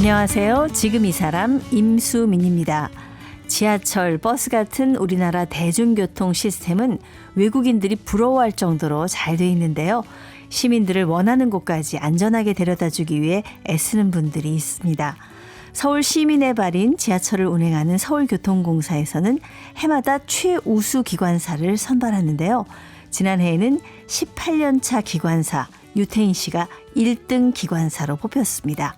안녕하세요. 지금 이 사람 임수민입니다. 지하철, 버스 같은 우리나라 대중교통 시스템은 외국인들이 부러워할 정도로 잘 돼 있는데요. 시민들을 원하는 곳까지 안전하게 데려다주기 위해 애쓰는 분들이 있습니다. 서울 시민의 발인 지하철을 운행하는 서울교통공사에서는 해마다 최우수 기관사를 선발하는데요. 지난해에는 18년차 기관사 유태인 씨가 1등 기관사로 뽑혔습니다.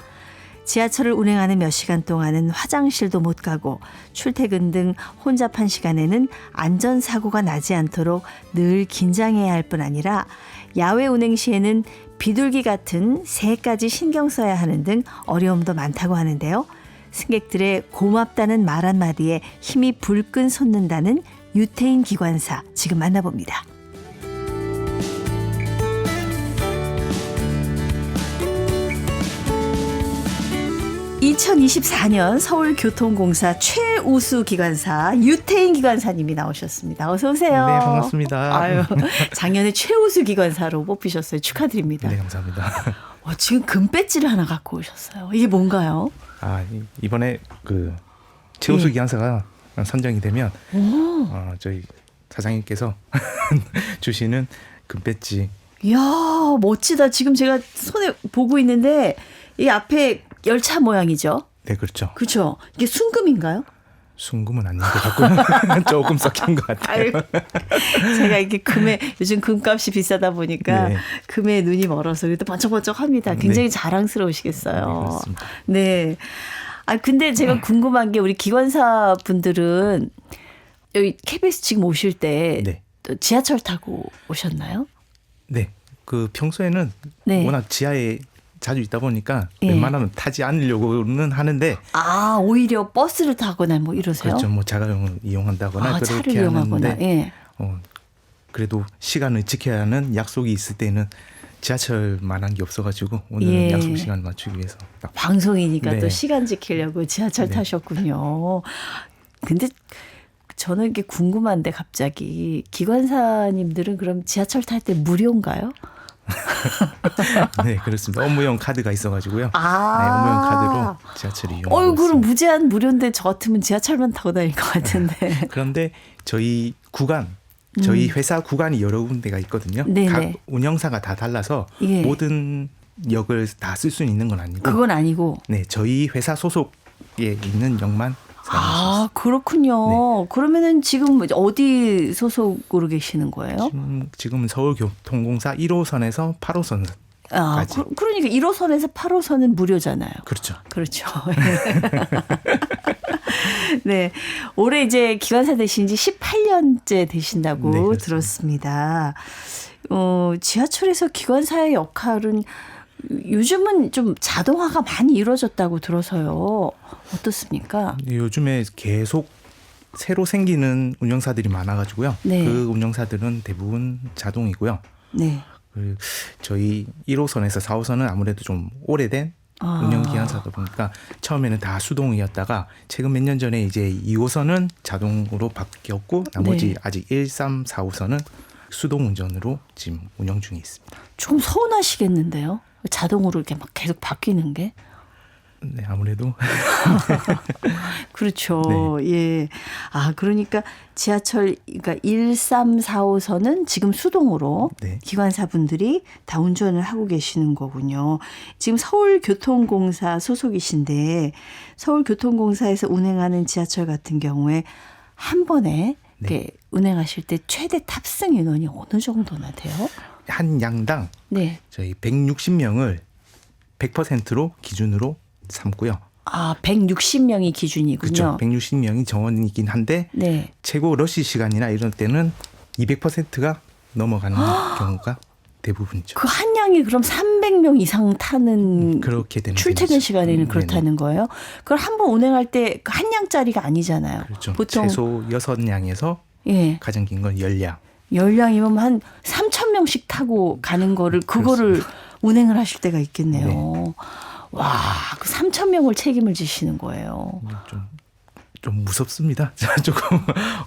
지하철을 운행하는 몇 시간 동안은 화장실도 못 가고 출퇴근 등 혼잡한 시간에는 안전사고가 나지 않도록 늘 긴장해야 할 뿐 아니라 야외 운행 시에는 비둘기 같은 새까지 신경 써야 하는 등 어려움도 많다고 하는데요. 승객들의 고맙다는 말 한마디에 힘이 불끈 솟는다는 유태인 기관사 지금 만나봅니다. (2024년) 서울교통공사 최우수 기관사 유태인 기관사님이 나오셨습니다. 어서 오세요. 네, 반갑습니다. 아유, 작년에 최우수 기관사로 뽑히셨어요. 축하드립니다. 네, 감사합니다. 지금 금 배지를 하나 갖고 오셨어요. 이게 뭔가요? 이번에 그 최우수 기관사가 선정이 되면 저희 사장님께서 주시는 금 배지. 이야, 멋지다. 지금 제가 손에 보고 있는데 이 앞에 열차 모양이죠? 네, 그렇죠. 그렇죠. 이게 순금인가요? 순금은 아닌 것 같고요. 조금 섞인 것 같아요. 제가 이게 요즘 금값이 비싸다 보니까 네. 금에 눈이 멀어서 그래도 번쩍번쩍합니다. 굉장히 네. 자랑스러우시겠어요. 네, 그렇습니다. 네. 근데 제가 궁금한 게 우리 기관사 분들은 여기 KBS 지금 오실 때 네. 또 지하철 타고 오셨나요? 네. 그 평소에는 네. 워낙 지하에 자주 있다 보니까 예. 웬만하면 타지 않으려고는 하는데 오히려 버스를 타거나 뭐 이러세요? 그렇죠. 뭐 자가용을 이용한다거나 차를 그렇게 이용하거나. 하는데 예. 그래도 시간을 지켜야 하는 약속이 있을 때는 지하철만한 게 없어가지고 오늘은 예. 약속 시간 맞추기 위해서 방송이니까 네. 또 시간 지키려고 지하철 네. 타셨군요. 근데 저는 이게 궁금한데 갑자기 기관사님들은 그럼 지하철 탈 때 무료인가요? 네, 그렇습니다. 업무용 카드가 있어가지고요. 네, 아. 업무용 카드로 지하철을 이용하고 그럼 있습니다. 무제한 무료인데 저 같으면 지하철만 타고 다닐 것 같은데. 그런데 저희 회사 구간이 여러 군데가 있거든요. 네네. 각 운영사가 다 달라서 예. 모든 역을 다 쓸 수 있는 건 아니고. 그건 아니고. 네, 저희 회사 소속에 있는 역만 사용할 수 있습니다. 그렇군요. 네. 그러면은 지금 어디 소속으로 계시는 거예요? 지금은 서울교통공사 1호선에서 8호선. 그러니까 1호선에서 8호선은 무료잖아요. 그렇죠. 그렇죠. 네. 올해 이제 기관사 되신 지 18년째 되신다고 네, 들었습니다. 지하철에서 기관사의 역할은 요즘은 좀 자동화가 많이 이루어졌다고 들어서요. 어떻습니까? 요즘에 계속 새로 생기는 운영사들이 많아가지고요. 네. 그 운영사들은 대부분 자동이고요. 네. 저희 1호선에서 4호선은 아무래도 좀 오래된 운영기관사다 보니까 처음에는 다 수동이었다가 최근 몇 년 전에 이제 2호선은 자동으로 바뀌었고 나머지 네. 아직 1, 3, 4호선은 수동 운전으로 지금 운영 중에 있습니다. 좀 서운하시겠는데요? 자동으로 이렇게 막 계속 바뀌는 게. 네, 아무래도 그렇죠. 네. 예. 그러니까 지하철 그러니까 1, 3, 4호선은 지금 수동으로 네. 기관사분들이 다 운전을 하고 계시는 거군요. 지금 서울교통공사 소속이신데 서울교통공사에서 운행하는 지하철 같은 경우에 한 번에 이렇게 운행하실 때 최대 탑승 인원이 어느 정도나 돼요? 한 양당 네. 저희 160명을 100%로 기준으로 삼고요. 160명이 기준이군요. 그렇죠. 160명이 정원이긴 한데 네. 최고 러시 시간이나 이런 때는 200%가 넘어가는 경우가 대부분이죠. 그 한 양이 그럼 300명 이상 타는 그렇게 되는 출퇴근 셈이죠. 시간에는 그렇다는 거예요. 그걸 한 번 운행할 때 한 양짜리가 아니잖아요. 그렇죠. 보통 최소 6양에서 예. 가장 긴 건 10양. 10양이면 한 3,000명씩 타고 가는 거를 그거를 그렇습니다. 운행을 하실 때가 있겠네요. 네. 와, 그 3,000명을 책임을 지시는 거예요. 좀 무섭습니다. 조금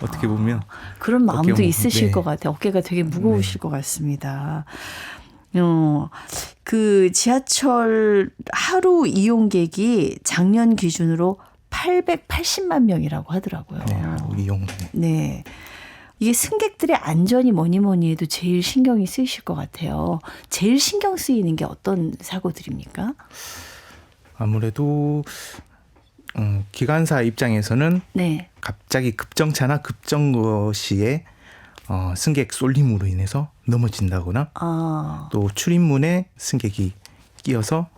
어떻게 보면 그런 마음도 어깨가 있으실 네. 것 같아요. 어깨가 되게 무거우실 것 같습니다. 그 지하철 하루 이용객이 작년 기준으로 880만 명이라고 하더라고요. 네, 하루 이용. 네. 이게 승객들의 안전이 뭐니 해도 제일 신경이 쓰이실 것 같아요. 제일 신경 쓰이는 게 어떤 사고들입니까? 아무래도 기관사 입장에서는 네. 갑자기 급정차나 급정거 시에 승객 쏠림으로 인해서 넘어진다거나 또 출입문에 승객이 끼어서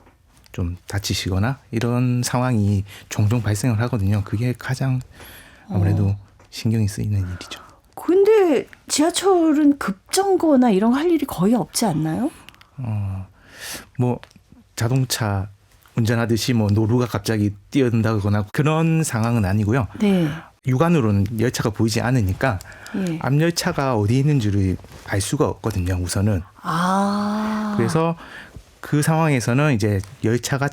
좀 다치시거나 이런 상황이 종종 발생을 하거든요. 그게 가장 아무래도 신경이 쓰이는 일이죠. 근데 지하철은 급정거나 이런 거 할 일이 거의 없지 않나요? 뭐 자동차 운전하듯이 뭐 노루가 갑자기 뛰어든다거나 그런 상황은 아니고요. 네. 육안으로는 열차가 보이지 않으니까 예. 앞열차가 어디 있는지를 알 수가 없거든요. 우선은. 그래서 그 상황에서는 이제 열차가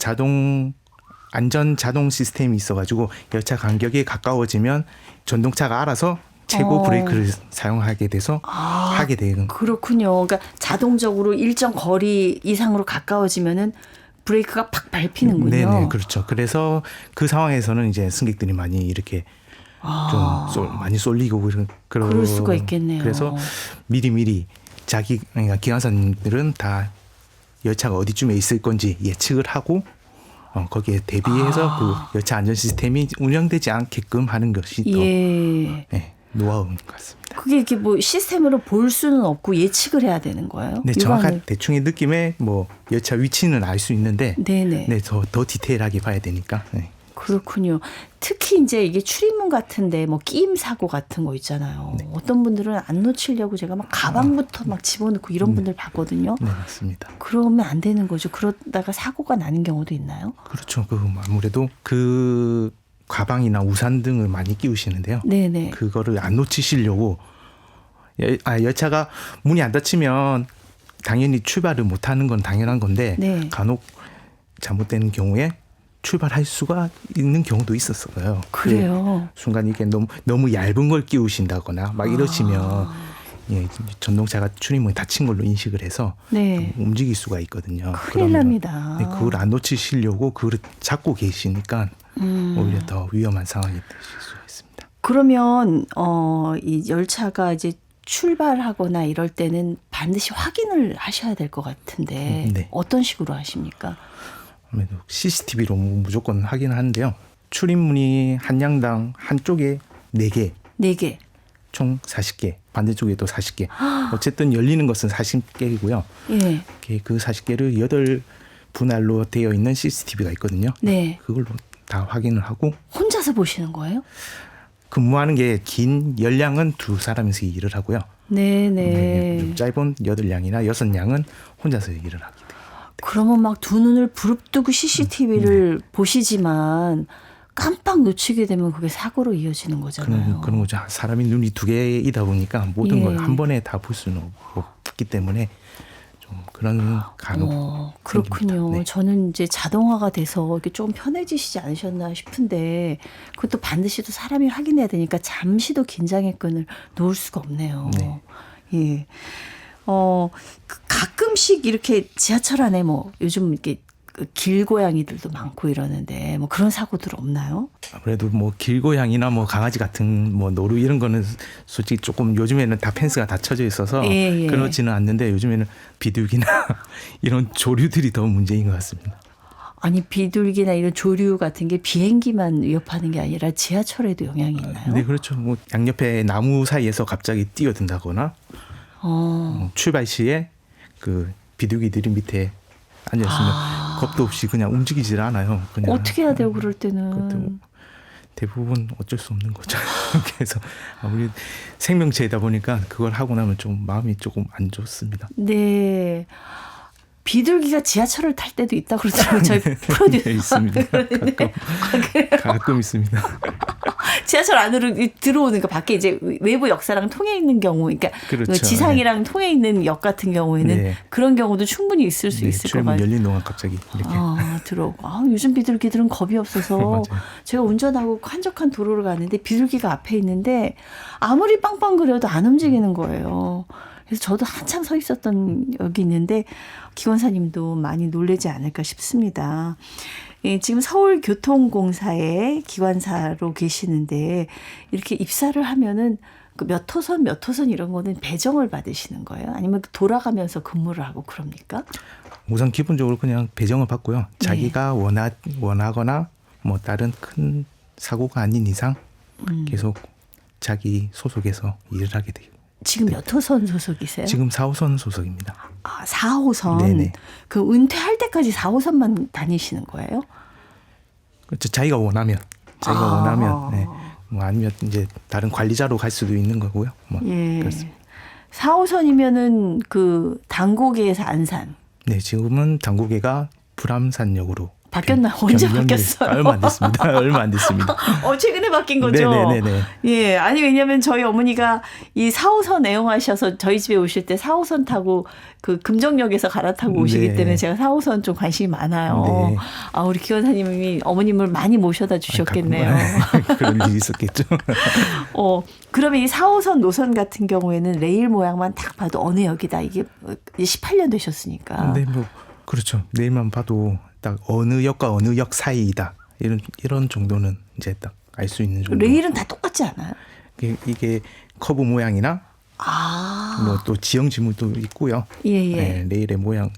안전 자동 시스템이 있어가지고 열차 간격이 가까워지면 전동차가 알아서 최고 브레이크를 사용하게 돼서 하게 되는. 그렇군요. 그러니까 자동적으로 일정 거리 이상으로 가까워지면은 브레이크가 팍 밟히는군요. 네네, 그렇죠. 그래서 그 상황에서는 이제 승객들이 많이 이렇게 좀 많이 쏠리고 그럴 수가 있겠네요. 그래서 미리미리 그러니까 기관사님들은 다 열차가 어디쯤에 있을 건지 예측을 하고 거기에 대비해서 그 열차 안전 시스템이 운영되지 않게끔 하는 것이 또 네, 노하우인 것 같습니다. 그게 이렇게 뭐 시스템으로 볼 수는 없고 예측을 해야 되는 거예요? 네, 정확한 대충의 느낌에 뭐 열차 위치는 알 수 있는데, 네네. 네, 더 디테일하게 봐야 되니까. 네. 그렇군요. 특히 이제 이게 출입문 같은데 뭐 끼임 사고 같은 거 있잖아요. 네. 어떤 분들은 안 놓치려고 제가 막 가방부터 막 집어넣고 이런 분들 봤거든요. 네, 맞습니다. 그러면 안 되는 거죠. 그러다가 사고가 나는 경우도 있나요? 그렇죠. 아무래도 그 가방이나 우산 등을 많이 끼우시는데요. 네네. 그거를 안 놓치시려고 열차가 문이 안 닫히면 당연히 출발을 못하는 건 당연한 건데 네. 간혹 잘못되는 경우에 출발할 수가 있는 경우도 있었어요. 그래요. 순간 이게 너무 얇은 걸 끼우신다거나 막 이러시면 예, 전동차가 출입문이 닫힌 걸로 인식을 해서 네. 움직일 수가 있거든요. 큰일 납니다. 네, 그걸 안 놓치시려고 그걸 잡고 계시니까 오히려 더 위험한 상황이 되실 수가 있습니다. 그러면 이 열차가 이제 출발하거나 이럴 때는 반드시 확인을 하셔야 될 것 같은데 네. 어떤 식으로 하십니까? 아무래도 CCTV로 무조건 확인하는데요. 출입문이 한 양당 한쪽에 4개, 4개. 총 40개, 반대쪽에도 40개. 어쨌든 열리는 것은 40개이고요. 예. 그 40개를 8분할로 되어 있는 CCTV가 있거든요. 네. 그걸로 다 확인을 하고 혼자서 보시는 거예요? 근무하는 게 긴 열량은 2사람이서 일을 하고요. 네네. 좀 짧은 8량이나 6량은 혼자서 일을 하게 돼요. 그러면 막 두 눈을 부릅뜨고 CCTV를 보시지만 깜빡 놓치게 되면 그게 사고로 이어지는 거잖아요. 그런 거죠. 사람이 눈이 2개이다 보니까 모든 걸 한 번에 다 볼 수는 없기 때문에 좀 그런 간혹 그렇군요. 네. 저는 이제 자동화가 돼서 이렇게 조금 편해지시지 않으셨나 싶은데 그것도 반드시 또 사람이 확인해야 되니까 잠시도 긴장의 끈을 놓을 수가 없네요. 네. 예. 가끔씩 이렇게 지하철 안에 뭐 요즘 이렇게 길고양이들도 많고 이러는데 뭐 그런 사고들 없나요? 아무래도 뭐 길고양이나 뭐 강아지 같은 뭐 노루 이런 거는 솔직히 조금 요즘에는 다 펜스가 다 쳐져 있어서 예. 그렇지는 않는데 요즘에는 비둘기나 이런 조류들이 더 문제인 것 같습니다. 아니 비둘기나 이런 조류 같은 게 비행기만 위협하는 게 아니라 지하철에도 영향이 있나요? 네, 그렇죠. 뭐 양옆에 나무 사이에서 갑자기 뛰어든다거나 출발 시에 그 비둘기들이 밑에 앉아있으면 겁도 없이 그냥 움직이질 않아요. 그냥 어떻게 해야 돼요, 그럴 때는? 대부분 어쩔 수 없는 거죠. 그래서 아무리 생명체이다 보니까 그걸 하고 나면 좀 마음이 조금 안 좋습니다. 네. 비둘기가 지하철을 탈 때도 있다 그러더라고요. 저희 프로듀서. 네, 있습니다. 가끔 있습니다. 지하철 안으로 들어오는 거 밖에 이제 외부 역사랑 통해 있는 경우, 그러니까 그렇죠. 지상이랑 통해 있는 역 같은 경우에는 네. 그런 경우도 충분히 있을 수 있을 것 같아요. 열린 동안 갑자기 이렇게 들어오고. 요즘 비둘기들은 겁이 없어서 맞아요. 제가 운전하고 한적한 도로를 가는데 비둘기가 앞에 있는데 아무리 빵빵거려도 안 움직이는 거예요. 그래서 저도 한참 서 있었던 여기 있는데 기관사님도 많이 놀라지 않을까 싶습니다. 예, 지금 서울교통공사에 기관사로 계시는데 이렇게 입사를 하면은 그 몇 호선 이런 거는 배정을 받으시는 거예요? 아니면 돌아가면서 근무를 하고 그럽니까? 우선 기본적으로 그냥 배정을 받고요. 자기가 원하거나 뭐 다른 큰 사고가 아닌 이상 계속 자기 소속에서 일을 하게 돼요. 지금 몇 호선 소속이세요? 지금 4호선 소속입니다. 아, 4호선. 네네. 그 은퇴할 때까지 4호선만 다니시는 거예요? 그렇죠. 자기가 원하면 네. 뭐 아니면 이제 다른 관리자로 갈 수도 있는 거고요. 뭐 예. 그렇습니다. 4호선이면은 그 당고개에서 안산. 네, 지금은 당고개가 불암산역으로 바뀌었나요? 언제 변경이 바뀌었어요? 얼마 안 됐습니다. 얼마 안 됐습니다. 최근에 바뀐 거죠? 네네네. 예, 아니 왜냐면 저희 어머니가 이 4호선 애용하셔서 저희 집에 오실 때 4호선 타고 그 금정역에서 갈아타고 오시기 네. 때문에 제가 4호선 좀 관심이 많아요. 네. 아, 우리 기원사님이 어머님을 많이 모셔다 주셨겠네요. 그런 일이 있었겠죠. 그러면 이 4호선 노선 같은 경우에는 레일 모양만 딱 봐도 어느 역이다. 이게 18년 되셨으니까. 네, 뭐 그렇죠. 내일만 봐도 딱 어느 역과 어느 역 사이이다. 이런 정도는 이제 딱 알 수 있는 정도. 레일은 다 똑같지 않아요? 이게 커브 모양이나 뭐 또 지형 지물도 있고요. 예. 네, 레일의 모양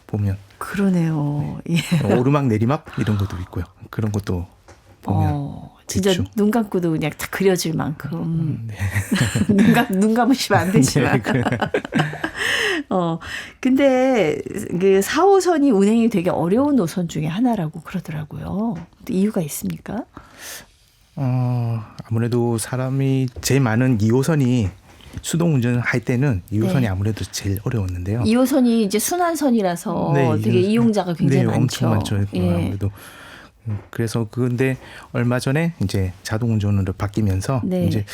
보면 그러네요. 예. 오르막 내리막 이런 것도 있고요. 그런 것도 보면 진짜 대충. 눈 감고도 그냥 다 그려질 만큼 눈 감으시면 안 되지만. 네, 근데 그 4호선이 운행이 되게 어려운 노선 중에 하나라고 그러더라고요. 이유가 있습니까? 아무래도 사람이 제일 많은 2호선이 수동 운전할 때는 2호선이 네. 아무래도 제일 어려웠는데요. 2호선이 이제 순환선이라서 되게 이용자가 굉장히 많죠. 엄청 많죠. 예. 아무래도 그래서 근데 얼마 전에 이제 자동 운전으로 바뀌면서 네. 이제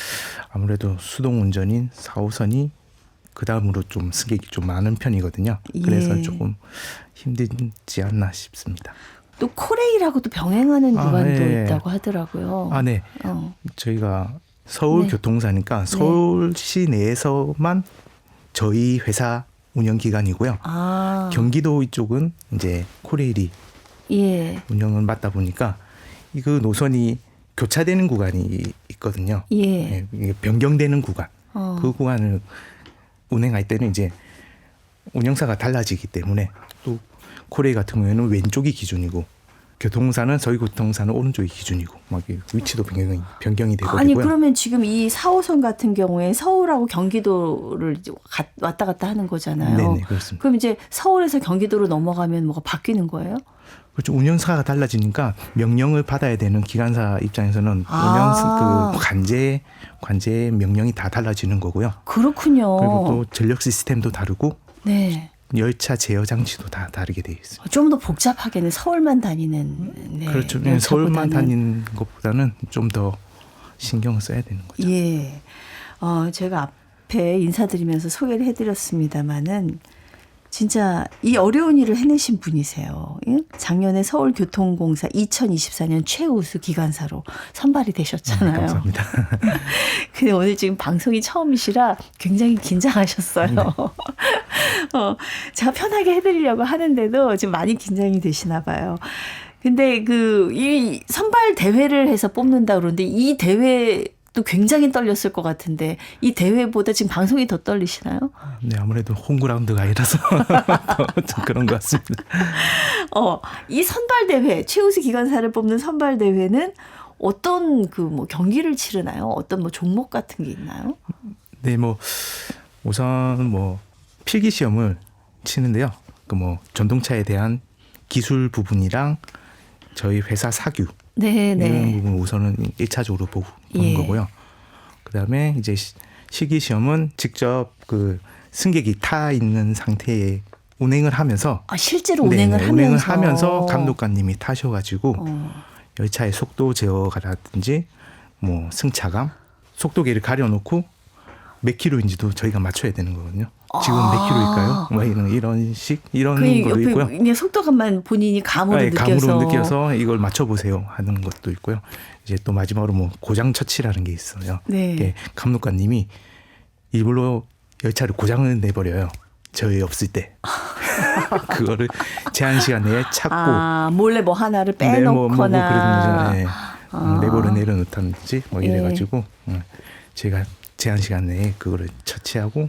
아무래도 수동 운전인 4호선이 그 다음으로 좀 승객이 좀 많은 편이거든요. 그래서 예. 조금 힘들지 않나 싶습니다. 또 코레일하고도 병행하는 구간도 예. 있다고 하더라고요. 네. 저희가 서울교통사니까 서울시 내에서만 저희 회사 운영 기관이고요. 경기도 이쪽은 이제 코레일이 예. 운영을 맡다 보니까 이거 노선이 교차되는 구간이 있거든요. 예. 이게 변경되는 구간. 그 구간을 운행할 때는 이제 운영사가 달라지기 때문에 또 코레일 같은 경우에는 왼쪽이 기준이고 교통사는 서울교통사는 오른쪽이 기준이고 막 위치도 변경이 되거든요. 아니 그러면 지금 이 4호선 같은 경우에 서울하고 경기도를 이제 왔다 갔다 하는 거잖아요. 네네, 그렇습니다. 그럼 이제 서울에서 경기도로 넘어가면 뭐가 바뀌는 거예요? 그렇죠. 운영사가 달라지니까 명령을 받아야 되는 기관사 입장에서는 운영 그 관제 명령이 다 달라지는 거고요. 그렇군요. 그리고 또 전력 시스템도 다르고 네. 열차 제어 장치도 다 다르게 되어 있습니다. 좀 더 복잡하게는 서울만 다니는. 네, 그렇죠. 열차보다는. 서울만 다니는 것보다는 좀 더 신경을 써야 되는 거죠. 예. 제가 앞에 인사드리면서 소개를 해드렸습니다마는 진짜 이 어려운 일을 해내신 분이세요. 예? 작년에 서울교통공사 2024년 최우수 기관사로 선발이 되셨잖아요. 감사합니다. 근데 오늘 지금 방송이 처음이시라 굉장히 긴장하셨어요. 네. 제가 편하게 해드리려고 하는데도 지금 많이 긴장이 되시나 봐요. 근데 이 선발 대회를 해서 뽑는다 그러는데 이 대회도 굉장히 떨렸을 것 같은데 이 대회보다 지금 방송이 더 떨리시나요? 네, 아무래도 홈그라운드가 아니라서 좀 그런 것 같습니다. 이 선발 대회, 최우수 기관사를 뽑는 선발 대회는 어떤 경기를 치르나요? 어떤 종목 같은 게 있나요? 네, 우선 필기 시험을 치는데요. 전동차에 대한 기술 부분이랑 저희 회사 사규 이런 부분 우선은 1차적으로 보는 거고요. 그다음에 이제 실기 시험은 직접 승객이 타 있는 상태에 운행을 하면서 실제로 운행을 하면서 감독관님이 타셔가지고 열차의 속도 제어라든지 승차감, 속도계를 가려놓고 몇 킬로인지도 저희가 맞춰야 되는 거거든요. 지금 몇 킬로일까요? 이런 거도 있고요. 그냥 속도감만 본인이 감으로 느껴서 이걸 맞춰보세요 하는 것도 있고요. 이제 또 마지막으로 고장 처치라는 게 있어요. 네. 감독관님이 일부러 열차를 고장을 내버려요. 저희 없을 때. 그거를 제한 시간 내에 찾고 몰래 뭐 하나를 네, 빼놓거나 그러든지 네. 내버려 내려놓다든지 뭐 이래가지고 제가 제한 시간 내에 그거를 처치하고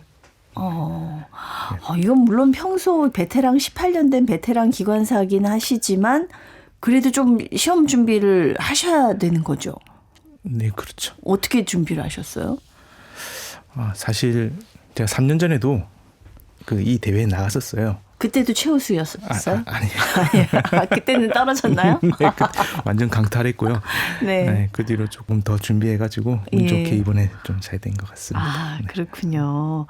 이건 물론 평소 베테랑 18년 된 베테랑 기관사긴 하시지만 그래도 좀 시험 준비를 하셔야 되는 거죠. 네, 그렇죠. 어떻게 준비를 하셨어요? 사실 제가 3년 전에도 그 이 대회에 나갔었어요. 그때도 최우수였어요? 아니요. 그때는 떨어졌나요? 네, 완전 강탈했고요. 네. 네, 그 뒤로 조금 더 준비해가지고 운 좋게 이번에 좀 잘 된 것 같습니다. 네. 그렇군요.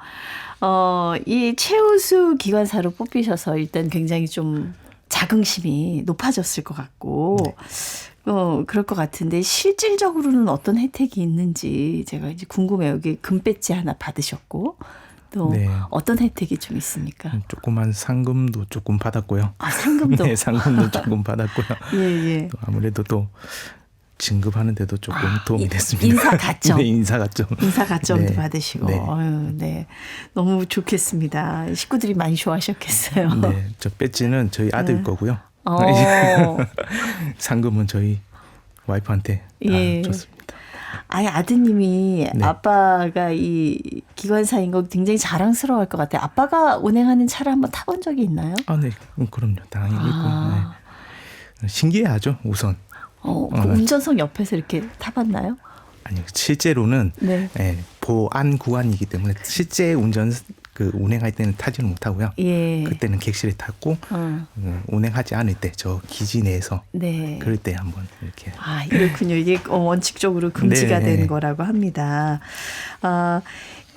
이 최우수 기관사로 뽑히셔서 일단 굉장히 좀 자긍심이 높아졌을 것 같고 그럴 것 같은데 실질적으로는 어떤 혜택이 있는지 제가 이제 궁금해요. 여기 금 배지 하나 받으셨고 또 어떤 혜택이 좀 있습니까? 조그만 상금도 조금 받았고요. 상금도? 네, 상금도 조금 받았고요. 예. 또 아무래도 또 진급하는 데도 조금 도움이 됐습니다. 인사가점. 네, 인사가점도 네. 받으시고. 네. 너무 좋겠습니다. 식구들이 많이 좋아하셨겠어요. 네. 저 배지는 저희 아들 거고요. 상금은 저희 와이프한테 다 줬습니다. 아드님이 아빠가 이 기관사인 거 굉장히 자랑스러워할 것 같아요. 아빠가 운행하는 차를 한번 타본 적이 있나요? 네. 그럼요. 당연히 있고. 네. 신기해하죠, 우선. 그 운전석 옆에서 이렇게 타봤나요? 아니요. 실제로는 보안 구간이기 때문에 실제 운행할 때는 타지는 못하고요. 그때는 객실에 탔고 운행하지 않을 때 저 기지 내에서 그럴 때 한번 이렇게. 이렇군요. 이게 원칙적으로 금지가 된 거라고 합니다.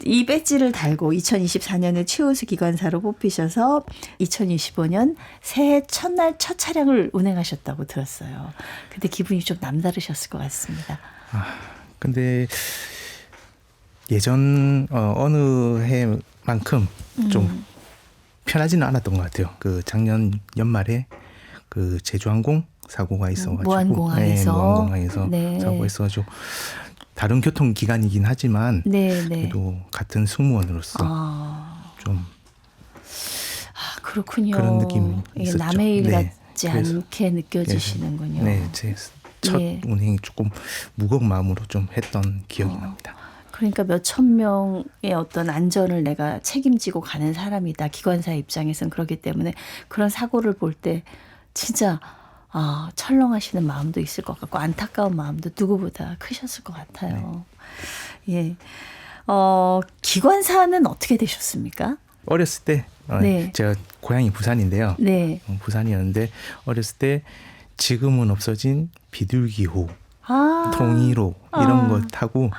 이 배지를 달고 2024년에 최우수 기관사로 뽑히셔서 2025년 새해 첫날 첫 차량을 운행하셨다고 들었어요. 근데 기분이 좀 남다르셨을 것 같습니다. 근데 예전 어느 해만큼 좀 편하지는 않았던 것 같아요. 그 작년 연말에 그 제주항공 사고가 있어가지고 무안공항에서 사고가 있어가지고 다른 교통기관이긴 하지만 그래도 같은 승무원으로서 좀 그렇군요. 그런 느낌이 있었죠. 남의 일 같지 않게 느껴지시는군요. 네, 제 첫 운행이 조금 무거운 마음으로 좀 했던 기억이 납니다. 그러니까 몇천 명의 어떤 안전을 내가 책임지고 가는 사람이다. 기관사의 입장에서는 그렇기 때문에 그런 사고를 볼 때 진짜 철렁하시는 마음도 있을 것 같고 안타까운 마음도 누구보다 크셨을 것 같아요. 기관사는 어떻게 되셨습니까? 어렸을 때 제가 고향이 부산인데요. 부산이었는데 어렸을 때 지금은 없어진 비둘기호, 통일호 이런 거 타고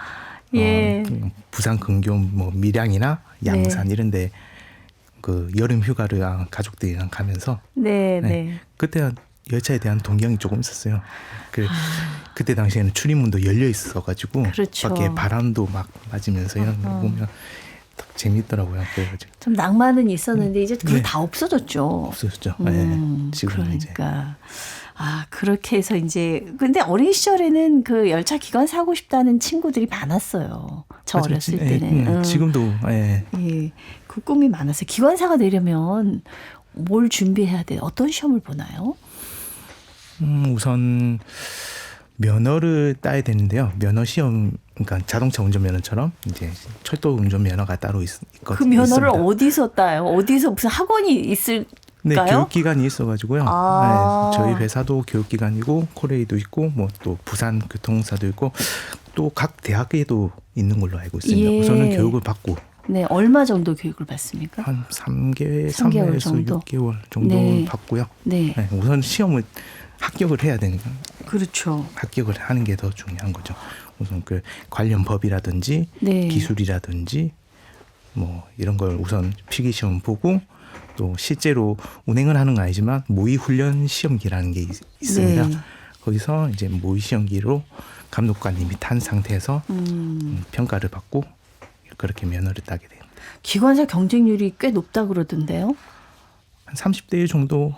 부산 근교 뭐 밀양이나 양산 이런데 그 여름 휴가를 가족들이랑 가면서 그때 열차에 대한 동경이 조금 있었어요. 그때 당시에는 출입문도 열려 있어가지고 밖에 바람도 막 맞으면서 이런 거 보면 재밌더라고요. 그래가지고 좀 낭만은 있었는데 이제 그게 다 없어졌죠. 없어졌죠. 지금 이제. 그렇게 해서 이제 근데 어린 시절에는 그 열차 기관 사고 싶다는 친구들이 많았어요. 저 어렸을 때는. 지금도 그 꿈이 많았어요. 기관사가 되려면 뭘 준비해야 돼요? 어떤 시험을 보나요? 우선 면허를 따야 되는데요. 면허 시험, 그러니까 자동차 운전면허처럼 이제 철도 운전면허가 따로 있거든요. 그 면허를 어디서 따요? 어디서 무슨 학원이 있을까요? 네, 교육기관이 있어가지고요. 저희 회사도 교육기관이고 코레이도 있고 뭐 또 부산 교통사도 있고 또 각 대학에도 있는 걸로 알고 있습니다. 우선은 교육을 받고. 얼마 정도 교육을 받습니까? 한 3개월 정도? 6개월 정도 받고요. 우선 시험을 합격을 해야 되니까. 그렇죠. 합격을 하는 게 더 중요한 거죠. 우선 그 관련 법이라든지 기술이라든지 뭐 이런 걸 우선 필기 시험 보고 또 실제로 운행을 하는 건 아니지만 모의 훈련 시험기라는 게 있습니다. 거기서 이제 모의 시험기로 감독관님이 탄 상태에서 평가를 받고 그렇게 면허를 따게 됩니다. 기관사 경쟁률이 꽤 높다 그러던데요? 한 30대 1 정도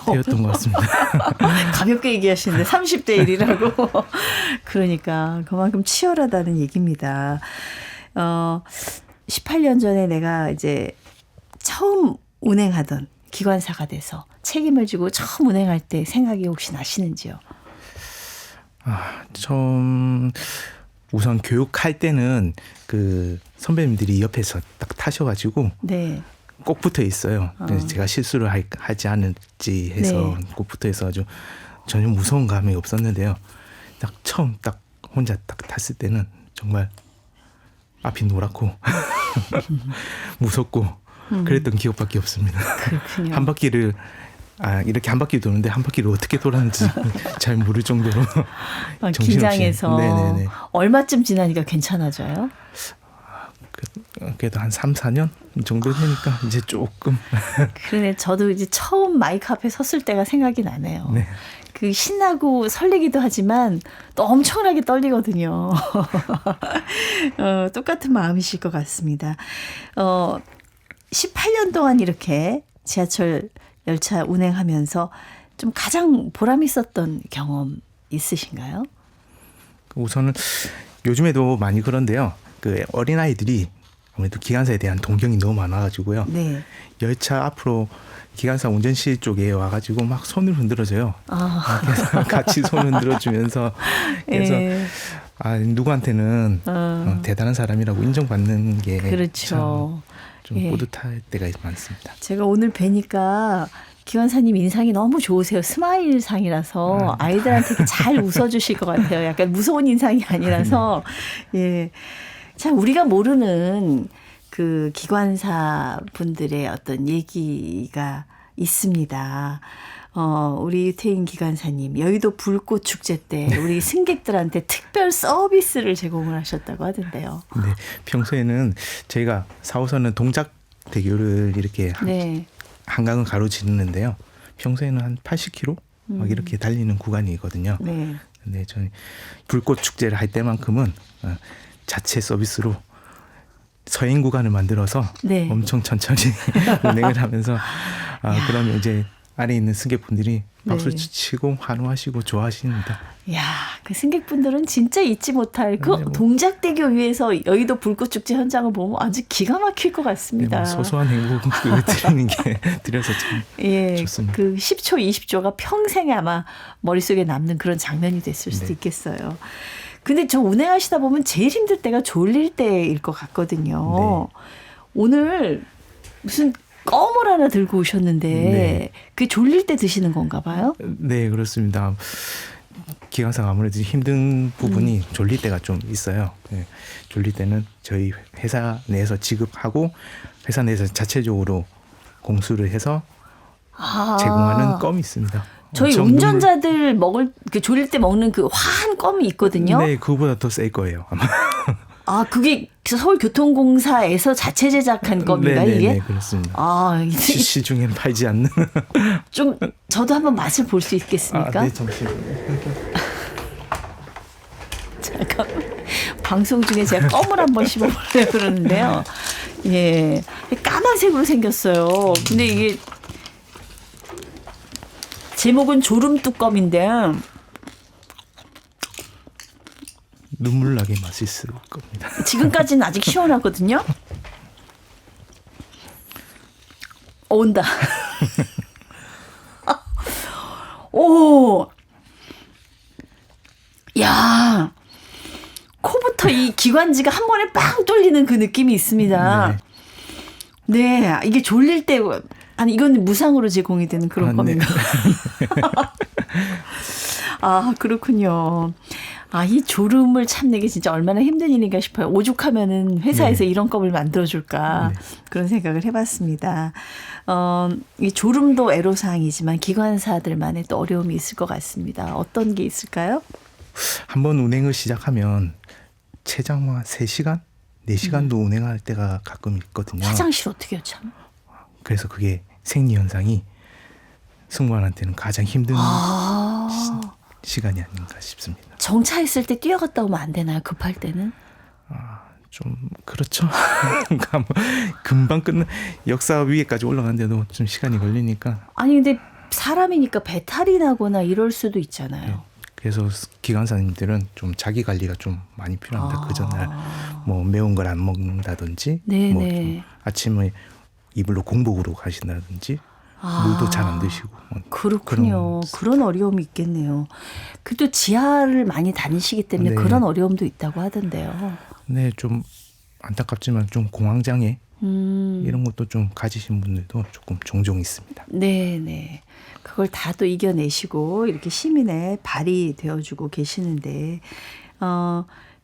되었던 것 같습니다. 가볍게 얘기하시는데 30대 1이라고. 그러니까 그만큼 치열하다는 얘기입니다. 18년 전에 내가 이제 처음 운행하던 기관사가 돼서 책임을 지고 처음 운행할 때 생각이 혹시 나시는지요? 처음 우선 교육할 때는 그 선배님들이 옆에서 딱 타셔가지고 네. 꼭 붙어 있어요. 그래서 제가 실수를 하지 않을지 해서 네. 꼭 붙어 있어가지고 전혀 무서운 감이 없었는데요. 딱 처음 딱 혼자 딱 탔을 때는 정말 앞이 노랗고 무섭고 그랬던 기억밖에 없습니다. 그렇군요. 한 바퀴를 이렇게 한 바퀴 도는데 한 바퀴를 어떻게 돌았는지 잘 모를 정도로 정신없이. 긴장해서. 네네네. 얼마쯤 지나니까 괜찮아져요? 그래도 한 3, 4년 정도 되니까 이제 조금. 그러네. 저도 이제 처음 마이크 앞에 섰을 때가 생각이 나네요. 네. 그 신나고 설레기도 하지만 또 엄청나게 떨리거든요. 똑같은 마음이실 것 같습니다. 18년 동안 이렇게 지하철 열차 운행하면서 좀 가장 보람 있었던 경험 있으신가요? 우선은 요즘에도 많이 그런데요. 그 어린아이들이 아무래도 기관사에 대한 동경이 너무 많아가지고요. 네. 열차 앞으로 기관사 운전실 쪽에 와가지고 막 손을 흔들어줘요. 그래서 같이 손 흔들어주면서 그래서 예. 누구한테는 대단한 사람이라고 인정받는 게 그렇죠. 좀 예. 뿌듯할 때가 많습니다. 제가 오늘 뵈니까 기관사님 인상이 너무 좋으세요. 스마일 상이라서 아이들한테 이렇게 잘 웃어주실 것 같아요. 약간 무서운 인상이 아니라서. 예. 자, 우리가 모르는 그 기관사 분들의 어떤 얘기가 있습니다. 우리 유태인 기관사님, 여의도 불꽃 축제 때 우리 승객들한테 특별 서비스를 제공을 하셨다고 하던데요. 네, 평소에는 저희가 4호선은 동작대교를 이렇게 네. 한강을 가로지르는데요. 평소에는 한 80km 막 이렇게 달리는 구간이거든요. 네. 근데 저희 불꽃 축제를 할 때만큼은 자체 서비스로 서행 구간을 만들어서 네. 엄청 천천히 운행을 하면서 그러면 이제 아래에 있는 승객분들이 박수 네. 치고 환호하시고 좋아하십니다. 야, 그 승객분들은 진짜 잊지 못할 그 네, 뭐. 동작대교 위에서 여의도 불꽃축제 현장을 보면 아주 기가 막힐 것 네, 같습니다. 뭐 소소한 행복을 드리는 게 드려서 참 예, 좋습니다. 그 10초, 20초가 평생에 아마 머릿속에 남는 그런 장면이 됐을 수도 네. 있겠어요. 근데 저 운행하시다 보면 제일 힘들 때가 졸릴 때일 것 같거든요. 네. 오늘 무슨 껌을 하나 들고 오셨는데 네. 그게 졸릴 때 드시는 건가 봐요? 네, 그렇습니다. 기관사가 아무래도 힘든 부분이 졸릴 때가 좀 있어요. 네, 졸릴 때는 저희 회사 내에서 지급하고 회사 내에서 자체적으로 공수를 해서 제공하는 껌이 있습니다. 저희 엄청 운전자들 먹을 그 졸릴 때 먹는 그 화한 껌이 있거든요. 네, 그거보다 더 셀 거예요. 아마. 그게 서울교통공사에서 자체 제작한 껌인가요, 네, 이게? 네, 그렇습니다. 이제 시중에는 팔지 않는. 좀 저도 한번 맛을 볼 수 있겠습니까? 네, 잠시만요. 잠깐 방송 중에 제가 껌을 한번 씹어보려고 그러는데요. 예, 까만색으로 생겼어요. 근데 이게 제목은 졸음뚜껑인데 눈물 나게 맛있을 겁니다. 지금까지는 아직 시원하거든요. 온다. 오, 야, 코부터 이 기관지가 한 번에 빵 뚫리는 그 느낌이 있습니다. 네, 이게 졸릴 때 아니 이건 무상으로 제공이 되는 그런 껌인가? 네. 그렇군요. 이 졸음을 참내기 진짜 얼마나 힘든 일인가 싶어요. 오죽하면은 회사에서 네. 이런 껌을 만들어줄까 네. 그런 생각을 해봤습니다. 이 졸음도 애로사항이지만 기관사들만의 또 어려움이 있을 것 같습니다. 어떤 게 있을까요? 한번 운행을 시작하면 최장 3시간, 4시간도 운행할 때가 가끔 있거든요. 화장실 어떻게 해요, 참? 그래서 그게 생리 현상이 승무원한테는 가장 힘든 시간이 아닌가 싶습니다. 정차했을 때 뛰어갔다 오면 안 되나요? 급할 때는? 좀 그렇죠. 금방 끝나 역사 위에까지 올라가는데도 좀 시간이 걸리니까. 아니 근데 사람이니까 배탈이 나거나 이럴 수도 있잖아요. 그래서 기관사님들은 좀 자기 관리가 좀 많이 필요합니다. 그 전날 뭐 매운 걸 안 먹는다든지, 네네. 뭐 좀 아침에 이불로 공복으로 가신다든지, 물도 잘 안 드시고. 그렇군요. 그런 어려움이 있겠네요. 그래도 지하를 많이 다니시기 때문에 네. 그런 어려움도 있다고 하던데요. 네, 좀 안타깝지만 좀 공황장애 이런 것도 좀 가지신 분들도 조금 종종 있습니다. 네네. 그걸 다 또 이겨내시고 이렇게 시민의 발이 되어주고 계시는데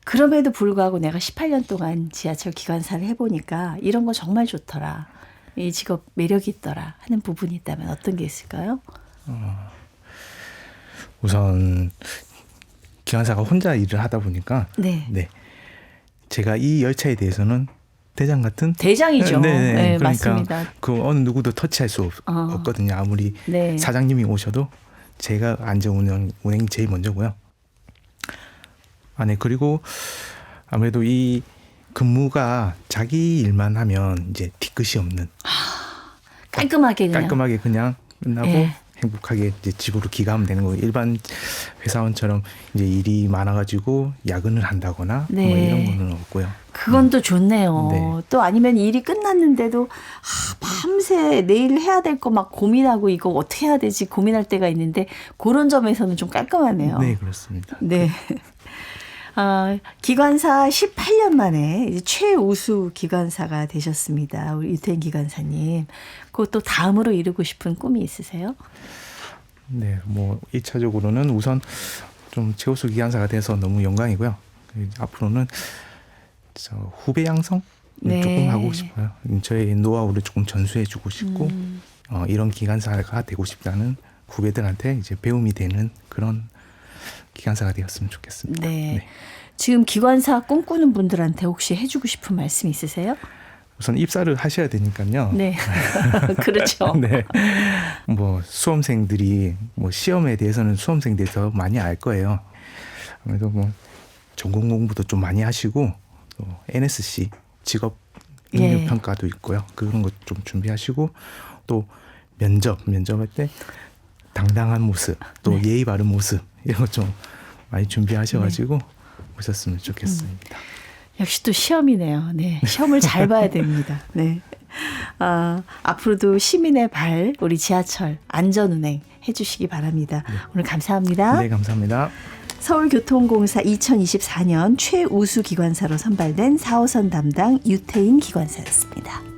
그럼에도 불구하고 내가 18년 동안 지하철 기관사를 해보니까 이런 거 정말 좋더라. 이 직업 매력이 있더라 하는 부분이 있다면 어떤 게 있을까요? 우선 기관사가 혼자 일을 하다 보니까 네. 제가 이 열차에 대해서는 대장 같은 대장이죠. 네, 네, 그러니까 맞습니다. 그 어느 누구도 터치할 수 없거든요. 아무리 네. 사장님이 오셔도 제가 운행이 제일 먼저고요. 네, 그리고 아무래도 이 근무가 자기 일만 하면 이제 뒤끝이 없는 깔끔하게 그냥. 깔끔하게 그냥 끝나고 네. 행복하게 이제 집으로 귀가하면 되는 거예요. 일반 회사원처럼 이제 일이 많아가지고 야근을 한다거나 네. 뭐 이런 거는 없고요. 그건 또 좋네요. 네. 또 아니면 일이 끝났는데도 밤새 내일 해야 될 거 막 고민하고 이거 어떻게 해야 되지 고민할 때가 있는데 그런 점에서는 좀 깔끔하네요. 네, 그렇습니다. 네. 기관사 18년 만에 이제 최우수 기관사가 되셨습니다. 우리 유태인 기관사님. 그것도 다음으로 이루고 싶은 꿈이 있으세요? 네, 뭐 1차적으로는 우선 좀 최우수 기관사가 돼서 너무 영광이고요. 앞으로는 후배 양성 네. 조금 하고 싶어요. 저의 노하우를 조금 전수해주고 싶고 이런 기관사가 되고 싶다는 후배들한테 이제 배움이 되는 그런 기관사가 되었으면 좋겠습니다. 네. 지금 기관사 꿈꾸는 분들한테 혹시 해주고 싶은 말씀 있으세요? 우선 입사를 하셔야 되니까요. 네. 그렇죠. 네. 뭐 수험생들이 뭐 시험에 대해서는 수험생들이 더 많이 알 거예요. 아무래도 뭐 전공 공부도 좀 많이 하시고 또 NSC 직업 능력 예. 평가도 있고요. 그런 것 좀 준비하시고 또 면접할 때 당당한 모습, 또 네. 예의 바른 모습 이런 것 좀 많이 준비하셔가지고 오셨으면 좋겠습니다. 역시 또 시험이네요. 네. 시험을 잘 봐야 됩니다. 네. 앞으로도 시민의 발, 우리 지하철 안전운행 해주시기 바랍니다. 오늘 감사합니다. 네, 감사합니다. 서울교통공사 2024년 최우수 기관사로 선발된 4호선 담당 유태인 기관사였습니다.